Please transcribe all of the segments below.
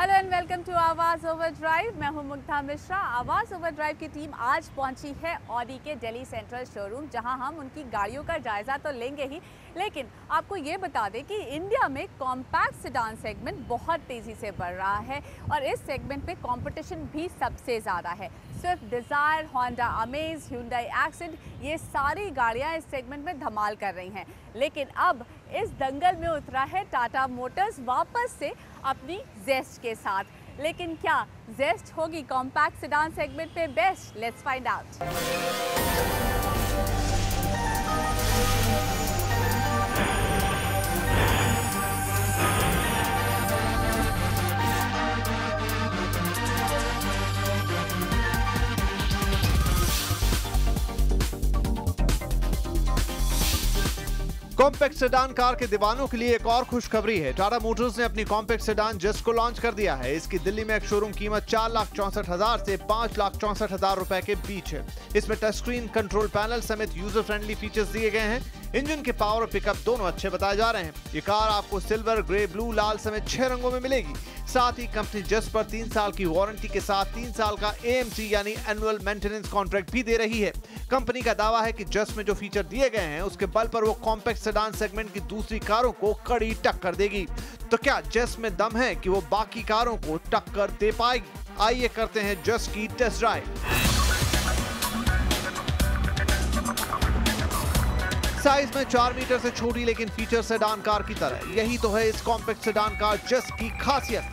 Hello and welcome to आवाज़ overdrive. मैं हूं मुग्धा मिश्रा। आवाज़ ओवरड्राइव की टीम आज पहुंची है ऑडी के दिल्ली सेंट्रल शोरूम, जहां हम उनकी गाड़ियों का जायज़ा तो लेंगे ही, लेकिन आपको ये बता दें कि इंडिया में कॉम्पैक्ट सेडान सेगमेंट बहुत तेज़ी से बढ़ रहा है और इस सेगमेंट पे कंपटीशन भी सबसे ज़्यादा है। Swift Dzire, Honda amaze, Hyundai accent, ये सारी गाड़ियाँ इस सेगमेंट में धमाल कर रही हैं। लेकिन अब इस दंगल में उतरा है टाटा मोटर्स वापस से अपनी जेस्ट के साथ। लेकिन क्या जेस्ट होगी कॉम्पैक्ट सेडान सेगमेंट पे best? Let's find out. Compact sedan car के दीवानों के लिए एक और खुशखबरी है। टाटा मोटर्स ने अपनी कॉम्पैक्ट सेडान जेस्ट को लॉन्च कर दिया है। इसकी दिल्ली में एक शोरूम कीमत 4,64,000 से 5,64,000 रुपए के बीच है। इसमें टच स्क्रीन, कंट्रोल पैनल समेत यूजर फ्रेंडली फीचर्स दिए गए हैं। इंजन के पावर और पिकअप दोनों अच्छे बताए जा रहे हैं। ये कार आपको सिल्वर, ग्रे, ब्लू, लाल समेत 6 रंगों में मिलेगी। साथ ही कंपनी जेस्ट पर 3 साल की वारंटी के साथ 3 साल का AMC यानी एनुअल मेंटेनेंस कॉन्ट्रैक्ट भी दे रही है। कंपनी का दावा है कि जेस्ट में जो फीचर दिए गए हैं उसके बल पर वो कॉम्पैक्ट सेडान सेगमेंट की दूसरी कारों को कड़ी टक्कर देगी। तो क्या जेस्ट में दम है कि वो बाकी कारों को टक्कर दे पाएगी? आइए करते हैं जेस्ट की टेस्ट ड्राइव। साइज में 4 मीटर से छोटी लेकिन फीचर सेडान कार की तरह। यही तो है इस कॉम्पैक्ट सेडान कार जेस्ट की खासियत।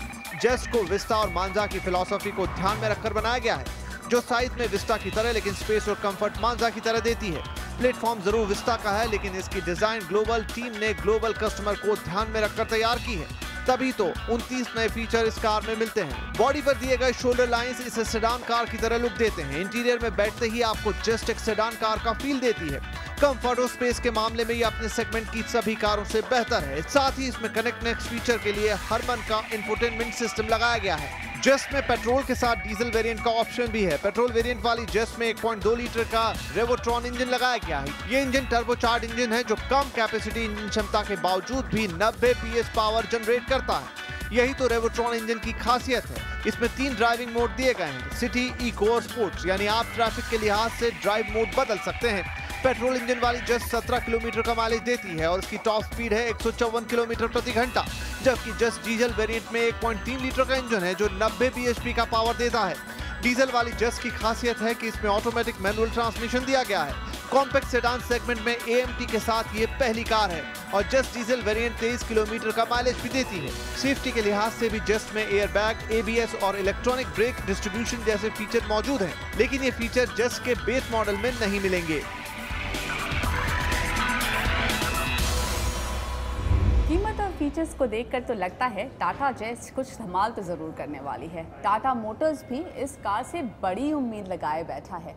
जेस्ट को विस्टा और मांजा की फिलॉसफी को ध्यान में रखकर बनाया गया है, जो साइज में विस्टा की तरह लेकिन स्पेस और कंफर्ट मांजा की तरह देती है। प्लेटफॉर्म जरूर विस्टा का है, लेकिन इसकी डिजाइन ग्लोबल टीम ने ग्लोबल कस्टमर को ध्यान में रखकर तैयार की है। तभी तो 29 नए फीचर इस कार में मिलते हैं। बॉडी पर दिए गए शोल्डर लाइंस इसे सेडान कार की तरह लुक देते हैं। इंटीरियर में बैठते ही आपको जेस्ट एक सेडान कार का फील देती है। कंफर्ट और स्पेस के मामले में ये अपने सेगमेंट की सभी कारों से बेहतर है। साथ ही इसमें कनेक्ट नेक्स्ट फीचर के लिए हरमन का इंफोटेनमेंट सिस्टम लगाया गया है। जेस्ट में पेट्रोल के साथ डीजल वेरिएंट का ऑप्शन भी है। पेट्रोल वेरिएंट वाली जेस्ट में 1.2 लीटर का रेवोट्रॉन इंजन लगाया गया है। ये इंजन टर्बोचार्ज इंजन है जो कम कैपेसिटी इंजन क्षमता के बावजूद भी 90 PS पावर जनरेट करता है। यही तो रेवोट्रॉन इंजन की खासियत है। इसमें 3 ड्राइविंग मोड दिए गए हैं, सिटी, इको और स्पोर्ट्स, यानी आप ट्रैफिक के लिहाज से ड्राइव मोड बदल सकते हैं। पेट्रोल इंजन वाली जेस्ट 17 किलोमीटर का माइलेज देती है और इसकी टॉप स्पीड है 154 किलोमीटर प्रति घंटा, जबकि जेस्ट डीजल वेरिएंट में 1.3 लीटर का इंजन है जो 90 bhp का पावर देता है। डीजल वाली जेस्ट की खासियत है कि इसमें ऑटोमेटिक मैनुअल ट्रांसमिशन दिया गया है। कॉम्पैक्ट सेडान सेगमेंट में AMT के साथ ये पहली कार है और जेस्ट डीजल वेरिएंट 23 किलोमीटर का माइलेज भी देती है। सेफ्टी के लिहाज से भी जेस्ट में एयरबैग, ABS और इलेक्ट्रॉनिक ब्रेक डिस्ट्रीब्यूशन जैसे फीचर मौजूद हैं, लेकिन ये फीचर जेस्ट के बेस मॉडल में नहीं मिलेंगे। कीमत और फीचर्स को देखकर तो लगता है टाटा जेस्ट कुछ धमाल तो ज़रूर करने वाली है। टाटा मोटर्स भी इस कार से बड़ी उम्मीद लगाए बैठा है।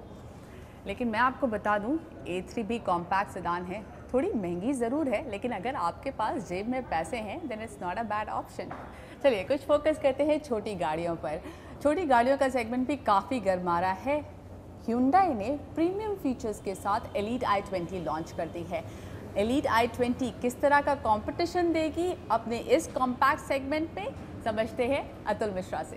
लेकिन मैं आपको बता दूं, A3 भी कॉम्पैक्ट सेडान है। थोड़ी महंगी ज़रूर है, लेकिन अगर आपके पास जेब में पैसे हैं then it's not a bad option. चलिए कुछ फोकस करते हैं छोटी गाड़ियों पर। छोटी गाड़ियों का सेगमेंट भी काफ़ी गर्मा रहा है। ह्यूंडई ने प्रीमियम फीचर्स के साथ एलीट i20 लॉन्च कर दी है। एलीट i20 किस तरह का कंपटीशन देगी अपने इस कॉम्पैक्ट सेगमेंट में, समझते हैं अतुल मिश्रा से।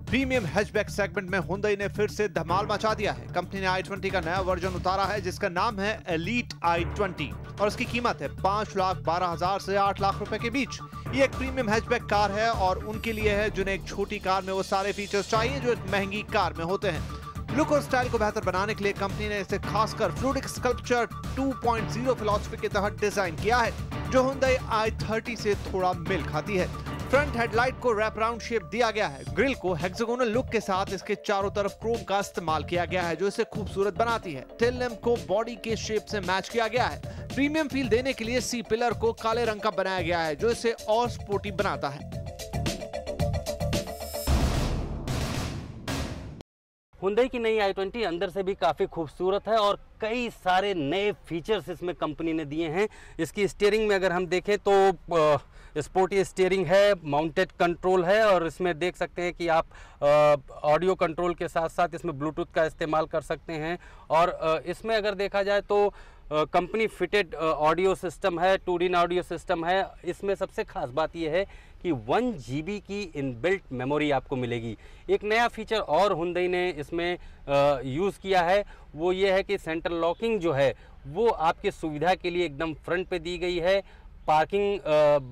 प्रीमियम हैचबैक सेगमेंट में हुंडई ने फिर से धमाल मचा दिया है। कंपनी ने i20 का नया वर्जन उतारा है जिसका नाम है एलीट i20 और इसकी कीमत है 5,12,000 से 8 लाख रुपए के बीच। ये एक प्रीमियम हैचबैक कार है और उनके लिए है जिन्हें एक छोटी कार में वो सारे फीचर्स चाहिए जो एक महंगी कार में होते हैं। लुक और स्टाइल को बेहतर बनाने के लिए कंपनी ने इसे खासकर फ्लूइडिक स्कल्पचर 2.0 फिलॉसफी के तहत डिजाइन किया है, जो हुंडई i30 से थोड़ा मेल खाती है। फ्रंट हेडलाइट को रैप राउंड शेप दिया गया है। ग्रिल को हेक्सागोनल लुक के साथ इसके चारों तरफ क्रोम का इस्तेमाल किया गया है जो इसे खूबसूरत बनाती है। टेल लैम्प को बॉडी के शेप से मैच किया गया है। प्रीमियम फील देने के लिए सी पिलर को काले रंग का बनाया गया है जो इसे और स्पोर्टी बनाता है। हुंडई की नई i20 अंदर से भी काफ़ी खूबसूरत है और कई सारे नए फीचर्स इसमें कंपनी ने दिए हैं। इसकी स्टीयरिंग में अगर हम देखें तो स्पोर्टी स्टीयरिंग है, माउंटेड कंट्रोल है और इसमें देख सकते हैं कि आप ऑडियो कंट्रोल के साथ साथ इसमें ब्लूटूथ का इस्तेमाल कर सकते हैं। और इसमें अगर देखा जाए तो कंपनी फिटेड ऑडियो सिस्टम है, 2D ऑडियो सिस्टम है। इसमें सबसे खास बात यह है कि 1 GB की इनबिल्ट मेमोरी आपको मिलेगी। एक नया फीचर और हुंडई ने इसमें यूज़ किया है, वो ये है कि सेंट्रल लॉकिंग जो है वो आपके सुविधा के लिए एकदम फ्रंट पे दी गई है। पार्किंग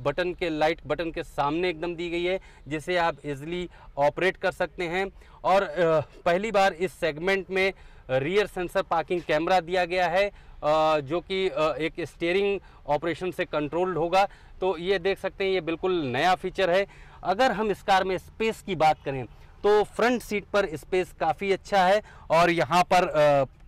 बटन के लाइट बटन के सामने एकदम दी गई है, जिसे आप इजीली ऑपरेट कर सकते हैं। और पहली बार इस सेगमेंट में रियर सेंसर पार्किंग कैमरा दिया गया है, जो कि एक स्टीयरिंग ऑपरेशन से कंट्रोल्ड होगा। तो ये देख सकते हैं, ये बिल्कुल नया फीचर है। अगर हम इस कार में स्पेस की बात करें तो फ्रंट सीट पर स्पेस काफ़ी अच्छा है और यहाँ पर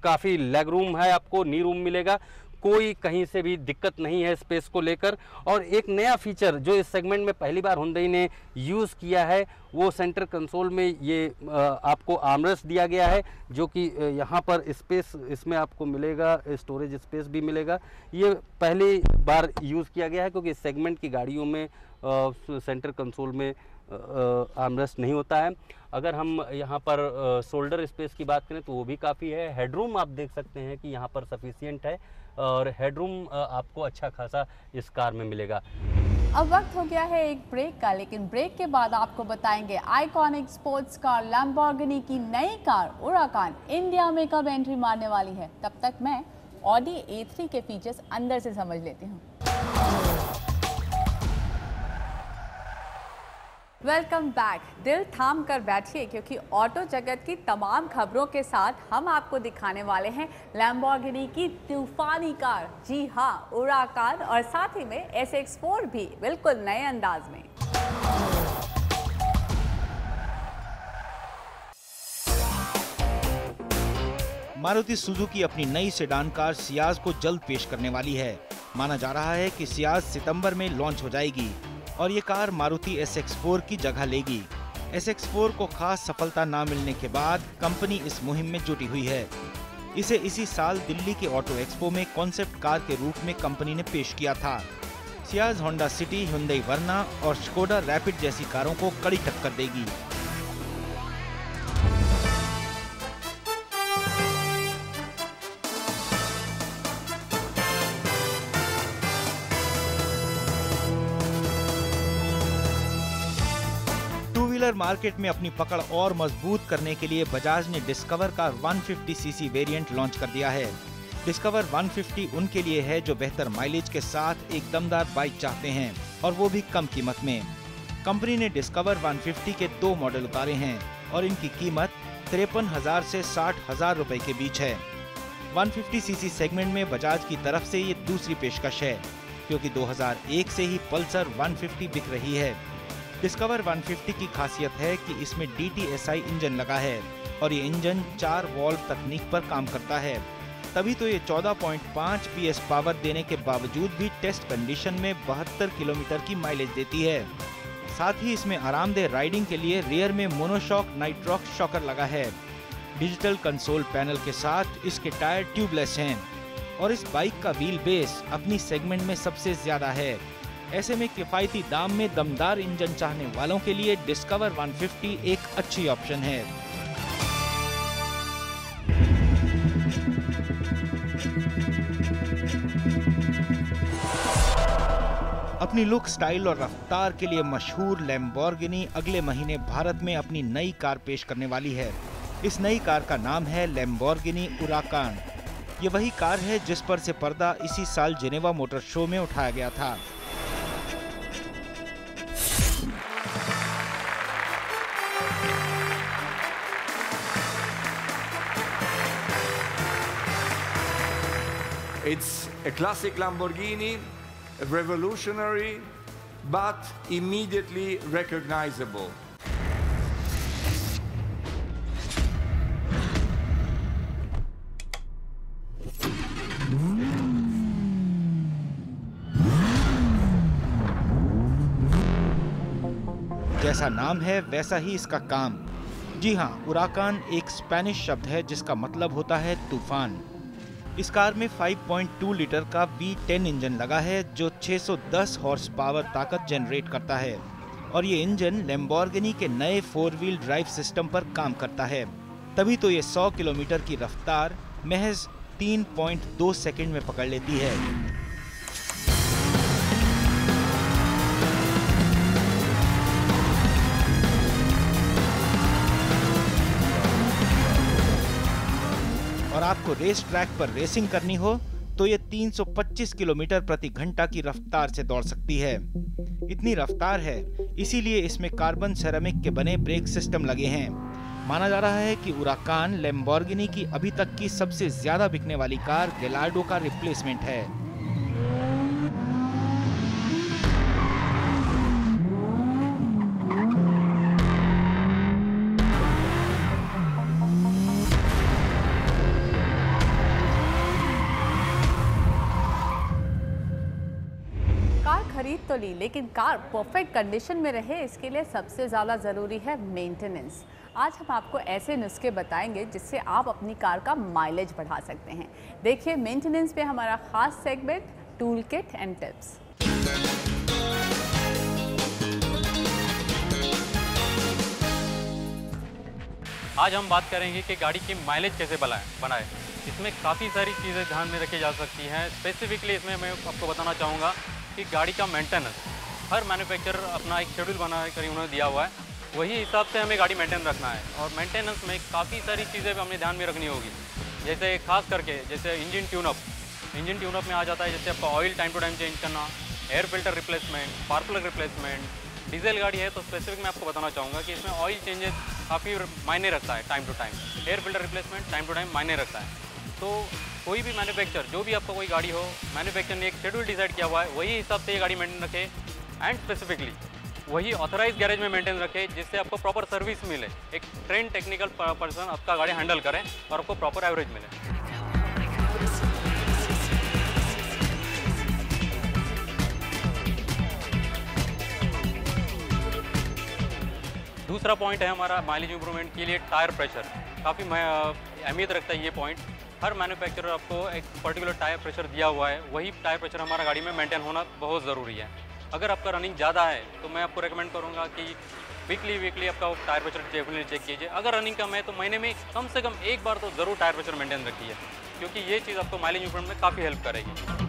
काफ़ी लेग रूम है, आपको नी रूम मिलेगा। कोई कहीं से भी दिक्कत नहीं है स्पेस को लेकर। और एक नया फीचर जो इस सेगमेंट में पहली बार हुंडई ने यूज़ किया है, वो सेंटर कंसोल में ये आपको आर्मरेस्ट दिया गया है, जो कि यहाँ पर स्पेस इसमें आपको मिलेगा, स्टोरेज स्पेस भी मिलेगा। ये पहली बार यूज़ किया गया है क्योंकि इस सेगमेंट की गाड़ियों में सेंटर कंसोल में आर्मरेस्ट नहीं होता है। अगर हम यहाँ पर शोल्डर स्पेस की बात करें तो वो भी काफ़ी है। हेडरूम आप देख सकते हैं कि यहाँ पर सफिशिएंट है और हेडरूम आपको अच्छा खासा इस कार में मिलेगा। अब वक्त हो गया है एक ब्रेक का, लेकिन ब्रेक के बाद आपको बताएंगे आइकॉनिक स्पोर्ट्स कार लैम्बोर्गिनी की नई कार हुराकान इंडिया में कब एंट्री मारने वाली है। तब तक मैं ऑडी A3 के फीचर्स अंदर से समझ लेती हूँ। Welcome back. दिल थाम कर बैठिए क्योंकि ऑटो जगत की तमाम खबरों के साथ हम आपको दिखाने वाले हैं लैम्बोर्गिनी की तूफानी कार। जी हाँ, हुराकान, और साथ ही में SX4 भी बिल्कुल नए अंदाज में। मारुति सुजुकी अपनी नई सेडान कार सियाज को जल्द पेश करने वाली है। माना जा रहा है कि सियाज सितंबर में लॉन्च हो जाएगी और ये कार मारुति SX4 की जगह लेगी। SX4 को खास सफलता ना मिलने के बाद कंपनी इस मुहिम में जुटी हुई है। इसे इसी साल दिल्ली के ऑटो एक्सपो में कॉन्सेप्ट कार के रूप में कंपनी ने पेश किया था। Ciaz Honda City, Hyundai Verna और स्कोडा रैपिड जैसी कारों को कड़ी टक्कर देगी। मार्केट में अपनी पकड़ और मजबूत करने के लिए बजाज ने डिस्कवर का 150cc वेरिएंट लॉन्च कर दिया है। डिस्कवर 150 उनके लिए है जो बेहतर माइलेज के साथ एक दमदार बाइक चाहते हैं, और वो भी कम कीमत में। कंपनी ने डिस्कवर 150 के 2 मॉडल उतारे हैं और इनकी कीमत 53,000 से 60,000 रुपए के बीच है। 150cc सेगमेंट में बजाज की तरफ से ये दूसरी पेशकश है, क्योंकि 2001 से ही पल्सर 150 बिक रही है। डिस्कवर 150 की खासियत है कि इसमें DTSI इंजन लगा है और ये इंजन 4 वॉल्व तकनीक पर काम करता है। तभी तो ये 14.5 PS पावर देने के बावजूद भी टेस्ट कंडीशन में 72 किलोमीटर की माइलेज देती है। साथ ही इसमें आरामदेह राइडिंग के लिए रियर में मोनोशॉक नाइट्रॉक शॉकर लगा है। डिजिटल कंसोल पैनल के साथ इसके टायर ट्यूबलेस हैं और इस बाइक का व्हील बेस अपनी सेगमेंट में सबसे ज्यादा है। ऐसे में किफायती दाम में दमदार इंजन चाहने वालों के लिए डिस्कवर 150 एक अच्छी ऑप्शन है। अपनी लुक, स्टाइल और रफ्तार के लिए मशहूर लैम्बोर्गिनी अगले महीने भारत में अपनी नई कार पेश करने वाली है। इस नई कार का नाम है लैम्बोर्गिनी हुराकान। ये वही कार है जिस पर से पर्दा इसी साल जेनेवा मोटर शो में उठाया गया था। It's a classic Lamborghini, revolutionary, but immediately recognizable. जैसा नाम है वैसा ही इसका काम। जी हाँ, हुराकान एक स्पेनिश शब्द है जिसका मतलब होता है तूफान। इस कार में 5.2 लीटर का V10 इंजन लगा है जो 610 हॉर्स पावर ताकत जनरेट करता है और ये इंजन लैम्बोर्गिनी के नए 4 व्हील ड्राइव सिस्टम पर काम करता है। तभी तो ये 100 किलोमीटर की रफ्तार महज 3.2 सेकंड में पकड़ लेती है। और आपको रेस ट्रैक पर रेसिंग करनी हो तो ये 325 किलोमीटर प्रति घंटा की रफ्तार से दौड़ सकती है। इतनी रफ्तार है, इसीलिए इसमें कार्बन सेरेमिक के बने ब्रेक सिस्टम लगे हैं। माना जा रहा है कि उराकान लैम्बोर्गिनी की अभी तक की सबसे ज्यादा बिकने वाली कार गैलार्डो का रिप्लेसमेंट है। खरीद तो ली, लेकिन कार परफेक्ट कंडीशन में रहे इसके लिए सबसे ज़्यादा ज़रूरी है मेंटेनेंस। आज हम आपको ऐसे नुस्खे बताएंगे जिससे आप अपनी कार का माइलेज बढ़ा सकते हैं। देखिए मेंटेनेंस पे हमारा खास segment tool kit and tips. आज हम बात करेंगे कि गाड़ी की माइलेज कैसे बनाए। इसमें काफ़ी सारी चीज़ें ध्यान में रखी जा सकती हैं। स्पेसिफिकली इसमें मैं आपको बताना चाहूँगा कि गाड़ी का मेंटेनेंस, हर मैन्युफैक्चरर अपना एक शेड्यूल बना कर उन्होंने दिया हुआ है, वही हिसाब से हमें गाड़ी मेंटेन रखना है। और मेंटेनेंस में काफ़ी सारी चीज़ें हमें ध्यान में रखनी होगी, जैसे खास करके जैसे इंजन ट्यूनअप में आ जाता है, जैसे आपका oil time to time change करना, air filter replacement, spark plug replacement. Diesel गाड़ी है तो स्पेसिफिक मैं आपको बताना चाहूँगा कि इसमें ऑयल चेंजेस काफ़ी मायने रखता है time to time, air filter replacement time to time मायने रखता है। तो कोई भी मैन्युफैक्चर, जो भी आपका कोई गाड़ी हो, मैन्युफैक्चर ने एक शेड्यूल डिसाइड किया हुआ है, वही हिसाब से ये गाड़ी मेंटेन रखे एंड स्पेसिफिकली वही ऑथराइज गैरेज में मेंटेन रखे, जिससे आपको प्रॉपर सर्विस मिले, एक ट्रेन टेक्निकल पर्सन आपका गाड़ी हैंडल करें और आपको प्रॉपर एवरेज मिले। दूसरा पॉइंट है हमारा माइलेज इंप्रूवमेंट के लिए टायर प्रेशर। काफ़ी अहमियत रखता है ये पॉइंट। हर मैन्युफैक्चरर आपको एक पर्टिकुलर टायर प्रेशर दिया हुआ है, वही टायर प्रेशर हमारा गाड़ी में मेंटेन होना बहुत ज़रूरी है। अगर आपका रनिंग ज़्यादा है तो मैं आपको रेकमेंड करूँगा कि वीकली आपका टायर प्रेशर डेफिनेटली चेक कीजिए। अगर रनिंग कम है तो महीने में कम से कम एक बार तो ज़रूर टायर प्रेशर मेंटेन रखिए, क्योंकि ये चीज़ आपको माइलेज इंप्रूवमेंट में काफ़ी हेल्प करेगी।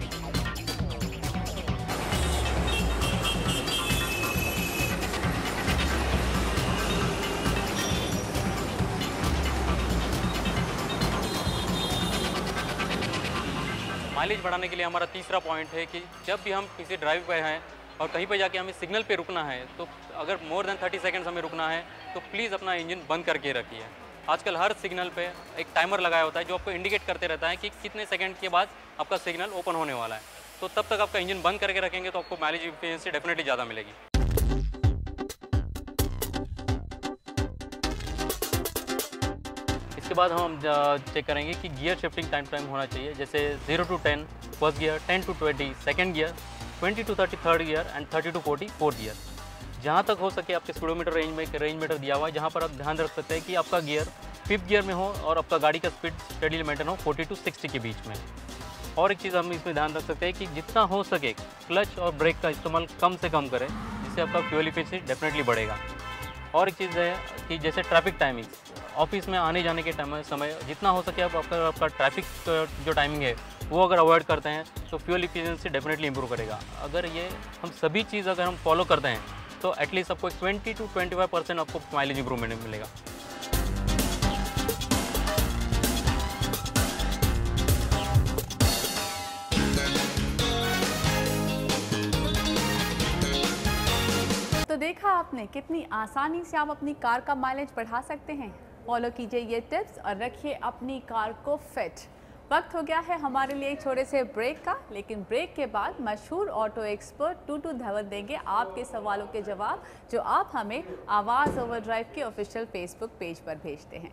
माइलेज बढ़ाने के लिए हमारा तीसरा पॉइंट है कि जब भी हम किसी ड्राइव पे हैं और कहीं पे जाके हमें सिग्नल पे रुकना है, तो अगर मोर देन 30 सेकंड्स हमें रुकना है तो प्लीज़ अपना इंजन बंद करके रखिए। आजकल हर सिग्नल पे एक टाइमर लगाया होता है जो आपको इंडिकेट करते रहता है कि कितने सेकंड के बाद आपका सिग्नल ओपन होने वाला है। तो तब तक आपका इंजन बंद करके रखेंगे तो आपको माइलेज एफिशिएंसी डेफिनेटली ज़्यादा मिलेगी। इसके बाद हम चेक करेंगे कि गियर शिफ्टिंग टाइम होना चाहिए, जैसे 0 to 10 first gear, 10 to 20 second gear, 20 to 30 third gear and 30 to 40 fourth gear. जहाँ तक हो सके आपके स्पीडोमीटर रेंज में एक रेंज मीटर दिया हुआ है, जहाँ पर आप ध्यान रख सकते हैं कि आपका गियर 5th गियर में हो और आपका गाड़ी का स्पीड स्टेडीली मेंटेन हो 40 to 60 के बीच में। और एक चीज़ हम इसमें ध्यान रख सकते हैं कि जितना हो सके क्लच और ब्रेक का इस्तेमाल कम से कम करें, जिससे आपका फ्यूल एफिशिएंसी डेफिनेटली बढ़ेगा। और एक चीज़ है कि जैसे ट्रैफिक टाइमिंग, ऑफिस में आने जाने के समय जितना हो सके आपका ट्रैफिक जो टाइमिंग है वो अगर अवॉइड करते हैं तो फ्यूल एफिशिएंसी डेफिनेटली इंप्रूव करेगा। अगर ये हम सभी चीज़ अगर हम फॉलो करते हैं तो एटलीस्ट आपको 20 to 25% आपको माइलेज इंप्रूवमेंट मिलेगा। तो देखा आपने कितनी आसानी से आप अपनी कार का माइलेज बढ़ा सकते हैं। फॉलो कीजिए ये टिप्स और रखिए अपनी कार को फिट। वक्त हो गया है हमारे लिए एक छोटे से ब्रेक का, लेकिन ब्रेक के बाद मशहूर ऑटो एक्सपर्ट टूटू धवन देंगे आपके सवालों के जवाब, जो आप हमें आवाज़ ओवरड्राइव के ऑफिशियल फेसबुक पेज पर भेजते हैं।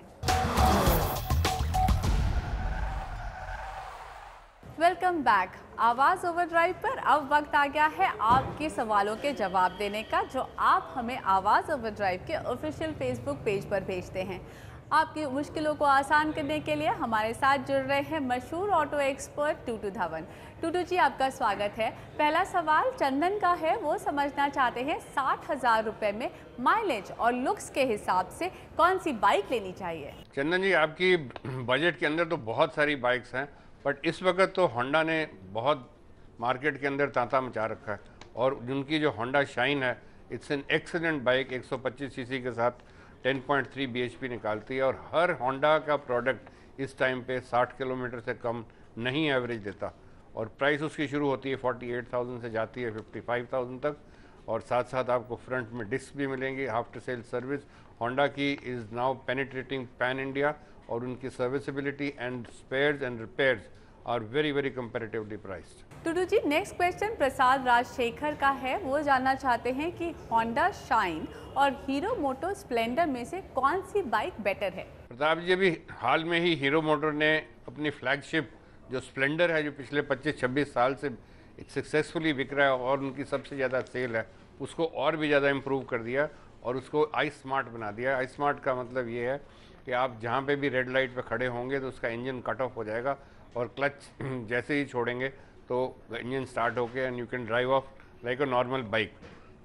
Welcome back. आवाज़ ओवरड्राइव पर अब वक्त आ गया है आपके सवालों के जवाब देने का, जो आप हमें आवाज़ ओवरड्राइव के ऑफिशियल फेसबुक पेज पर भेजते हैं। आपकी मुश्किलों को आसान करने के लिए हमारे साथ जुड़ रहे हैं मशहूर ऑटो एक्सपर्ट टूटू धवन। टूटू जी, आपका स्वागत है। पहला सवाल चंदन का है, वो समझना चाहते हैं 60,000 रुपये में माइलेज और लुक्स के हिसाब से कौन सी बाइक लेनी चाहिए। चंदन जी, आपकी बजट के अंदर तो बहुत सारी बाइक्स हैं बट इस वक्त तो होंडा ने बहुत मार्केट के अंदर तांता मचा रखा है और उनकी जो होंडा शाइन है, it's an excellent bike, 125 CC के साथ 10.3 bhp निकालती है और हर होंडा का प्रोडक्ट इस टाइम पे 60 किलोमीटर से कम नहीं एवरेज देता और प्राइस उसकी शुरू होती है 48,000 से जाती है 55,000 तक और साथ साथ आपको फ्रंट में डिस्क भी मिलेंगी। आफ्टर सेल सर्विस होंडा की is now penetrating pan India और उनकी serviceability and spares and repairs are very very comparatively priced. Tudu ji, next question Prasad Rajshekhar का है। वो जानना चाहते हैं कि होंडा शाइन और हीरो मोटो स्प्लेंडर में से कौन सी बाइक बेटर है? प्रताप जी, अभी हाल में ही हीरो मोटर ने अपनी फ्लैगशिप जो स्प्लेंडर है, जो पिछले 25-26 साल से सक्सेसफुली बिक रहा है और उनकी सबसे ज़्यादा सेल है, उसको और भी ज़्यादा इम्प्रूव कर दिया और उसको आई स्मार्ट बना दिया। आई स्मार्ट का मतलब ये है कि आप जहाँ पे भी रेड लाइट पे खड़े होंगे तो उसका इंजन कट ऑफ हो जाएगा और क्लच जैसे ही छोड़ेंगे तो इंजन स्टार्ट होके and you can drive of like a normal bike.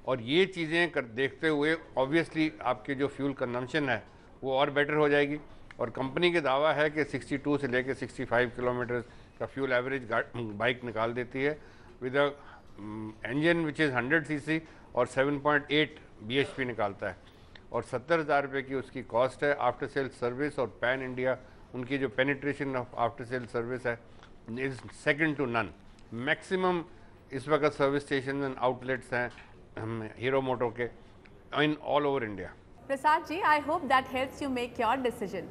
और ये चीज़ें देखते हुए ऑब्वियसली आपकी जो फ्यूल कंजम्पशन है वो और बेटर हो जाएगी और कंपनी के दावा है कि 62 से लेकर 65 किलोमीटर का फ्यूल एवरेज बाइक निकाल देती है with a engine which is 100 CC और 7.8 bhp निकालता है और 70,000 रुपये की उसकी कॉस्ट है। आफ्टर सेल सर्विस और पैन इंडिया उनकी जो penetration of after sale service है is second to none. Maximum इस वक्त सर्विस स्टेशन एंड आउटलेट्स हैं हीरो मोटो के in all over India. Prasad ji, I hope that helps you make your decision.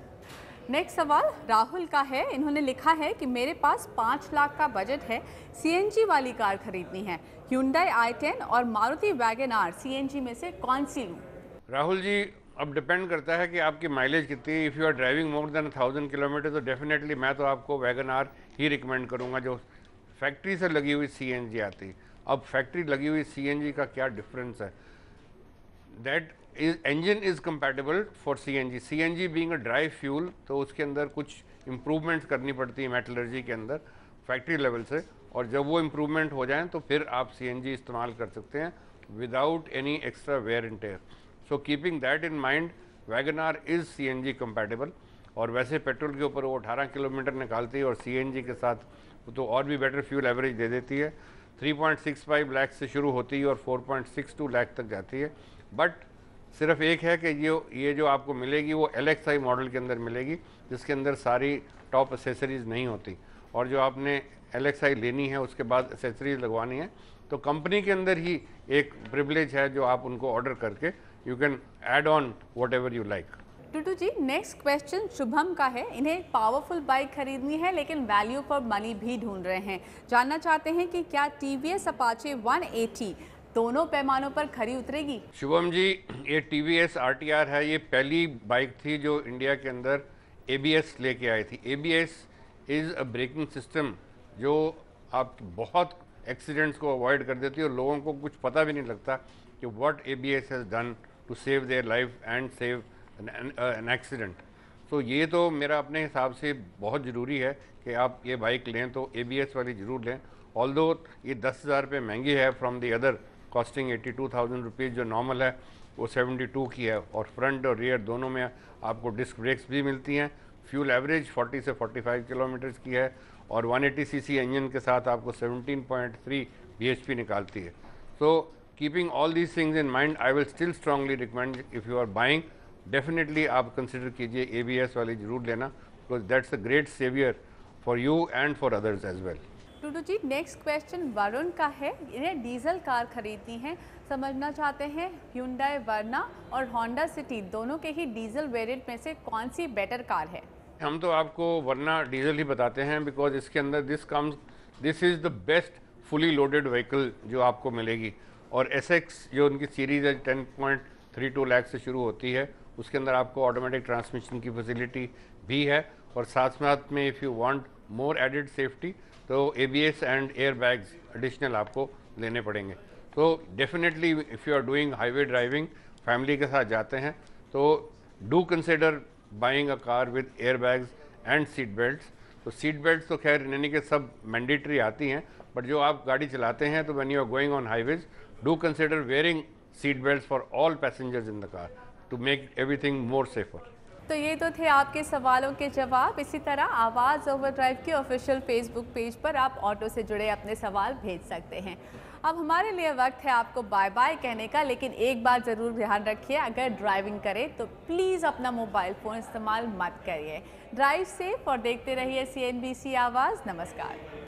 Next सवाल राहुल का है। इन्होंने लिखा है कि मेरे पास 5 लाख का बजट है, सीएनजी वाली कार खरीदनी है। Hyundai i10 और मारुति वैगन आर सीएनजी में से कौन सी लूँ? राहुल जी, अब डिपेंड करता है कि आपकी माइलेज कितनी है। If you are driving more than 1000 kilometre तो डेफिनेटली मैं तो आपको वैगन आर ही रिकमेंड करूँगा जो फैक्ट्री से लगी हुई सीएनजी आती है। अब फैक्ट्री लगी हुई सीएनजी का क्या डिफरेंस है? That is engine is compatible for CNG. CNG being a dry fuel तो उसके अंदर कुछ इम्प्रूवमेंट्स करनी पड़ती है मेटलर्जी के अंदर फैक्ट्री लेवल से और जब वो इम्प्रूवमेंट हो जाएं तो फिर आप सीएनजी इस्तेमाल कर सकते हैं without any extra wear and tear. So keeping that in mind wagon R is CNG compatible और वैसे पेट्रोल के ऊपर वो 18 किलोमीटर निकालती है और सीएनजी के साथ तो और भी बेटर फ्यूल एवरेज दे देती है। 3.65 लाख से शुरू होती है और 4.62 लाख तक जाती है। बट सिर्फ एक है कि ये जो आपको मिलेगी वो LXi मॉडल के अंदर मिलेगी जिसके अंदर सारी टॉप एसेसरीज़ नहीं होती और जो आपने LXi लेनी है उसके बाद एसेसरीज लगवानी है तो कंपनी के अंदर ही एक प्रिविलेज है जो आप उनको ऑर्डर करके you can add on whatever you like. Tutu ji, next question Shubham का है। इन्हें एक पावरफुल बाइक खरीदनी है लेकिन वैल्यू फॉर मनी भी ढूंढ रहे हैं। जानना चाहते हैं कि क्या TVS अपाचे 180 दोनों पैमानों पर खरी उतरेगी? शुभम जी, ये TVS RTR है, ये पहली बाइक थी जो इंडिया के अंदर ABS लेके आई थी। ABS is a braking system जो आप बहुत एक्सीडेंट्स को अवॉइड कर देती है और लोगों को कुछ पता भी नहीं लगता कि what ABS has done to save their life and save an accident. तो ये तो मेरा अपने हिसाब से बहुत ज़रूरी है कि आप ये बाइक लें तो ABS वाली ज़रूर लें। ऑल्दो ये 10,000 रुपये महंगी है from the other costing 82,000 rupees जो नॉर्मल है वो 72 की है और फ्रंट और रियर दोनों में आपको डिस्क ब्रेक्स भी मिलती हैं। फ्यूल एवरेज 40 से 45 किलोमीटर्स की है और 180 सीसी इंजन के साथ आपको 17.3 bhp निकालती है। So keeping all these things in mind I will still strongly recommend if you are buying definitely आप कंसिडर कीजिए ABS वाली ज़रूर लेना because that's a great saviour for you and for others as well. Tutu ji, next question Varun का है। इन्हें diesel car खरीदनी है, समझना चाहते हैं Hyundai Verna और Honda City दोनों के ही डीजल वेरिएंट में से कौन सी बेटर कार है? हम तो आपको वर्ना डीजल ही बताते हैं बिकॉज इसके अंदर this is the best fully loaded vehicle जो आपको मिलेगी और SX जो उनकी सीरीज़ है 10.32 लाख से शुरू होती है उसके अंदर आपको ऑटोमेटिक ट्रांसमिशन की फैसिलिटी भी है और साथ साथ में if you want more added safety तो ABS and air bags additional आपको लेने पड़ेंगे। तो definitely if you are doing highway driving family के साथ जाते हैं तो do consider buying a car with air bags and seat belts. तो सीट बेल्ट्स तो खैर यानी कि सब मैंडेटरी आती हैं बट जो आप गाड़ी चलाते हैं तो when you are going on highways do consider wearing seat belts for all passengers in the car to make everything more safer. तो ये तो थे आपके सवालों के जवाब। इसी तरह आवाज़ ओवरड्राइव के ऑफिशियल फेसबुक पेज पर आप ऑटो से जुड़े अपने सवाल भेज सकते हैं। अब हमारे लिए वक्त है आपको बाय बाय कहने का, लेकिन एक बात ज़रूर ध्यान रखिए, अगर ड्राइविंग करें तो प्लीज़ अपना मोबाइल फ़ोन इस्तेमाल मत करिए। ड्राइव सेफ और देखते रहिए CNBC आवाज़। नमस्कार।